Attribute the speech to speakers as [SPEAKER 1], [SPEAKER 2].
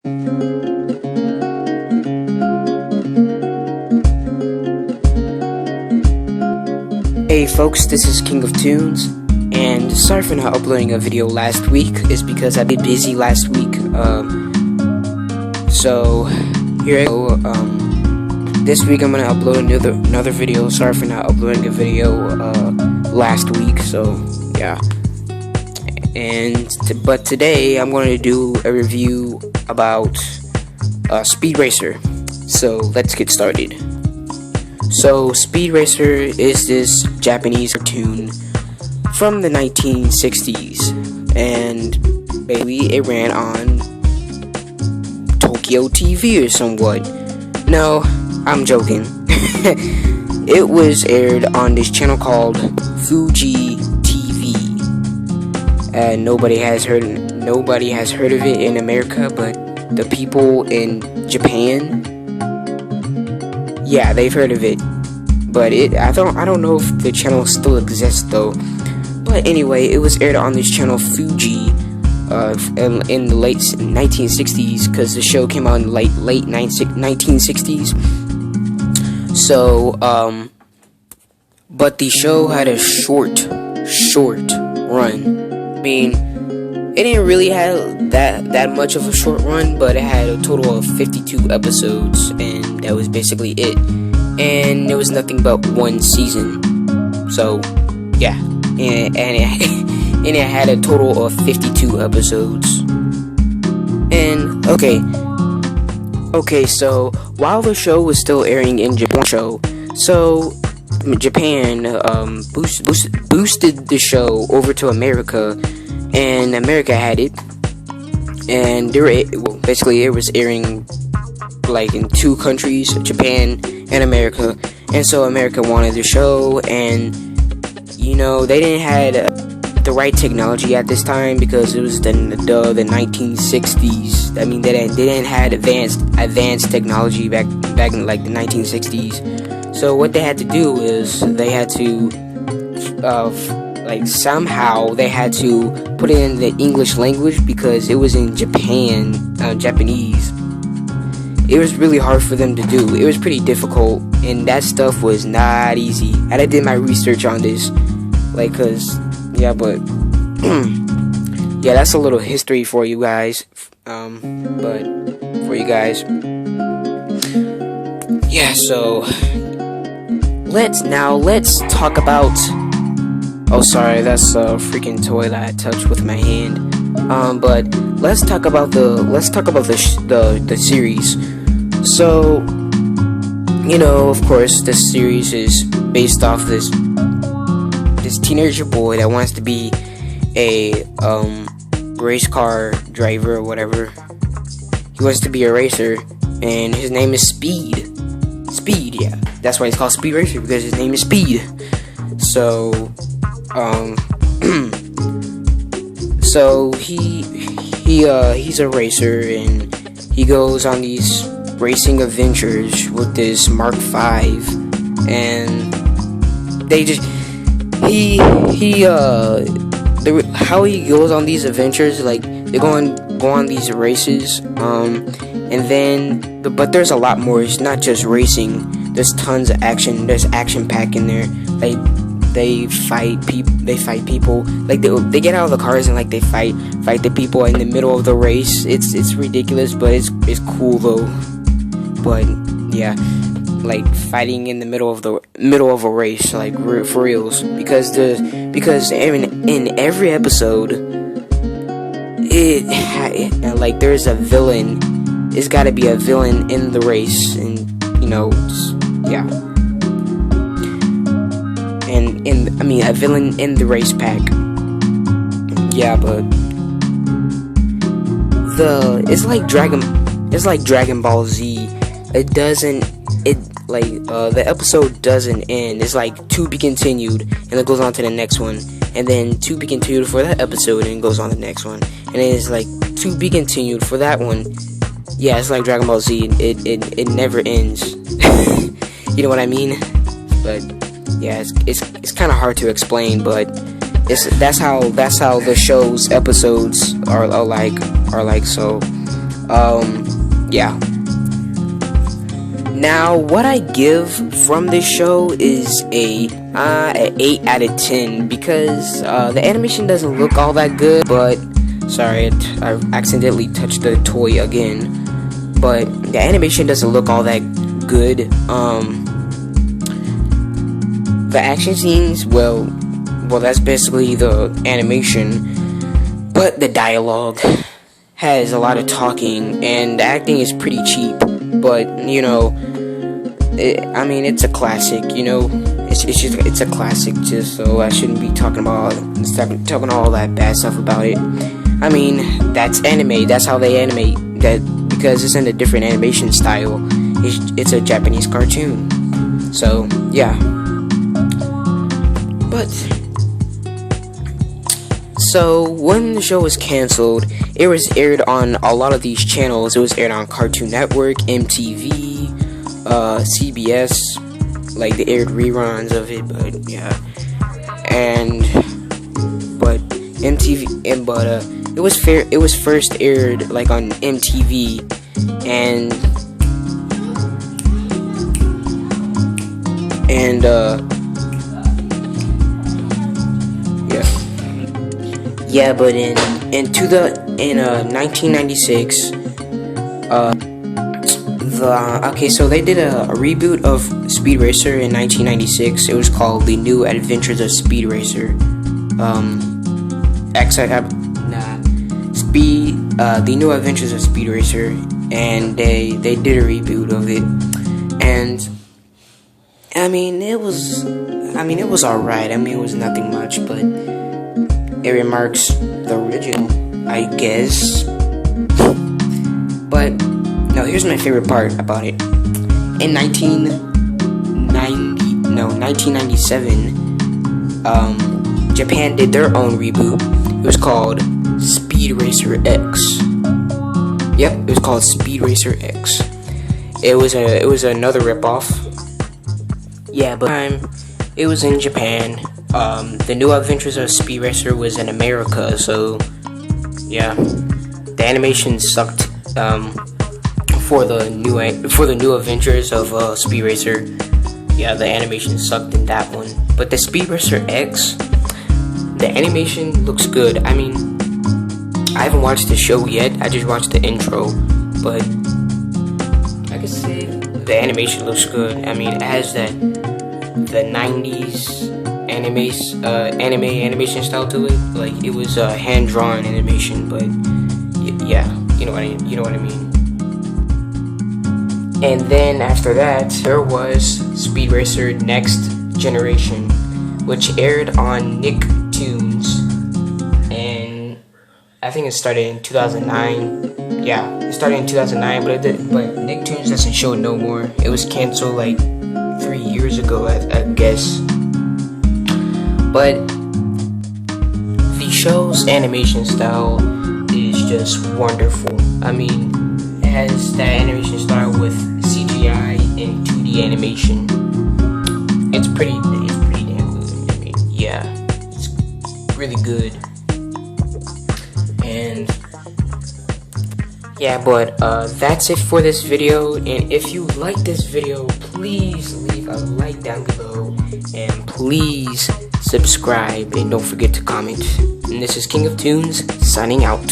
[SPEAKER 1] Hey folks, this is King of Toons, and sorry for not uploading a video last week. It's because I've been busy last week. So here I go. This week I'm gonna upload another video. Sorry for not uploading a video last week. So yeah. But today I'm going to do a review about Speed Racer. So let's get started. So Speed Racer is this Japanese cartoon from the 1960s, and basically it ran on Tokyo TV or somewhat. No, I'm joking. It was aired on this channel called Fuji TV. Nobody has heard of it in America, but the people in Japan, yeah, they've heard of it. But I don't know if the channel still exists though. But anyway, it was aired on this channel Fuji in the late 1960s, because the show came out in the late 1960s. So but the show had a short run. I mean, it didn't really have that much of a short run, but it had a total of 52 episodes, and that was basically it. And it was nothing but one season. So yeah, and it had a total of 52 episodes. And okay, so while the show was still airing in Japan, Japan boosted the show over to America, and America had it, and basically it was airing like in two countries, Japan and America. And so America wanted the show, and you know, they didn't have the right technology at this time, because it was the 1960s. I mean, they didn't have advanced technology back in like the 1960s. So what they had to do is they had to somehow they had to put it in the English language, because it was in Japanese. It was really hard for them to do. It was pretty difficult, and that stuff was not easy. And I did my research on this, but yeah, that's a little history for you guys. Yeah, so let's talk about. Oh, sorry, that's a freaking toy that I touched with my hand. But let's talk about the series. So, you know, of course, this series is based off this teenager boy that wants to be a race car driver or whatever. He wants to be a racer, and his name is Speed. Yeah, that's why he's called Speed Racer, because his name is Speed. So so he's a racer, and he goes on these racing adventures with this Mark V, and how he goes on these adventures, like they go on these races, but there's a lot more. It's not just racing. There's tons of action. There's action packed in there. Like they fight people. Like they get out of the cars and like they fight the people in the middle of the race. It's ridiculous, but it's cool though. But yeah, like fighting in the middle of a race, like for reals, because in every episode, like there's a villain. There's got to be a villain in the race, and you know, yeah. And a villain in the race pack. Yeah, but it's like Dragon Ball Z. The episode doesn't end. It's like to be continued, and it goes on to the next one, and then to be continued for that episode, and it goes on to the next one, and then it's like to be continued for that one. Yeah, it's like Dragon Ball Z. It never ends. You know what I mean? But yeah, it's kind of hard to explain, but that's how the show's episodes are like. So Yeah. Now, what I give from this show is a 8 out of 10 because the animation doesn't look all that good, but sorry, I accidentally touched the toy again. But the animation doesn't look all that good. The action scenes, well, that's basically the animation, but the dialogue has a lot of talking, and the acting is pretty cheap. But you know, it's a classic. You know, it's a classic. Just so I shouldn't be talking all that bad stuff about it. I mean, that's anime. That's how they animate that, because it's in a different animation style. It's a Japanese cartoon. So yeah. But so when the show was canceled, it was aired on a lot of these channels. It was aired on Cartoon Network, MTV, CBS. Like, they aired reruns of it, but yeah. But it was first aired like on MTV, and yeah, but in 1996, so they did a reboot of Speed Racer in 1996. It was called The New Adventures of Speed Racer. The New Adventures of Speed Racer, and they did a reboot of it, and it was alright. It was nothing much, but it remarks the original, I guess. But no, here's my favorite part about it. In 1997, Japan did their own reboot. It was called Speed Racer X. Yep, it was called Speed Racer X. It was another ripoff. Yeah, but it was in Japan. The New Adventures of Speed Racer was in America, so yeah, the animation sucked. For the New Adventures of Speed Racer, yeah, the animation sucked in that one. But the Speed Racer X, the animation looks good. I haven't watched the show yet. I just watched the intro, but I can say the animation looks good. It has the 90s anime animation style to it. Like, it was hand drawn animation, but yeah, you know what I mean. And then after that, there was Speed Racer Next Generation, which aired on Nicktoons, and I think it started in 2009. Yeah, it started in 2009, but Nicktoons doesn't show it no more. It was canceled like 3 years ago, I guess. But the show's animation style is just wonderful. It has that animation style with CGI and 2D animation. It's pretty damn good. Yeah, it's really good. And yeah, but that's it for this video. And if you like this video, please leave a like down below, and please subscribe, and don't forget to comment. And this is King of Toons signing out.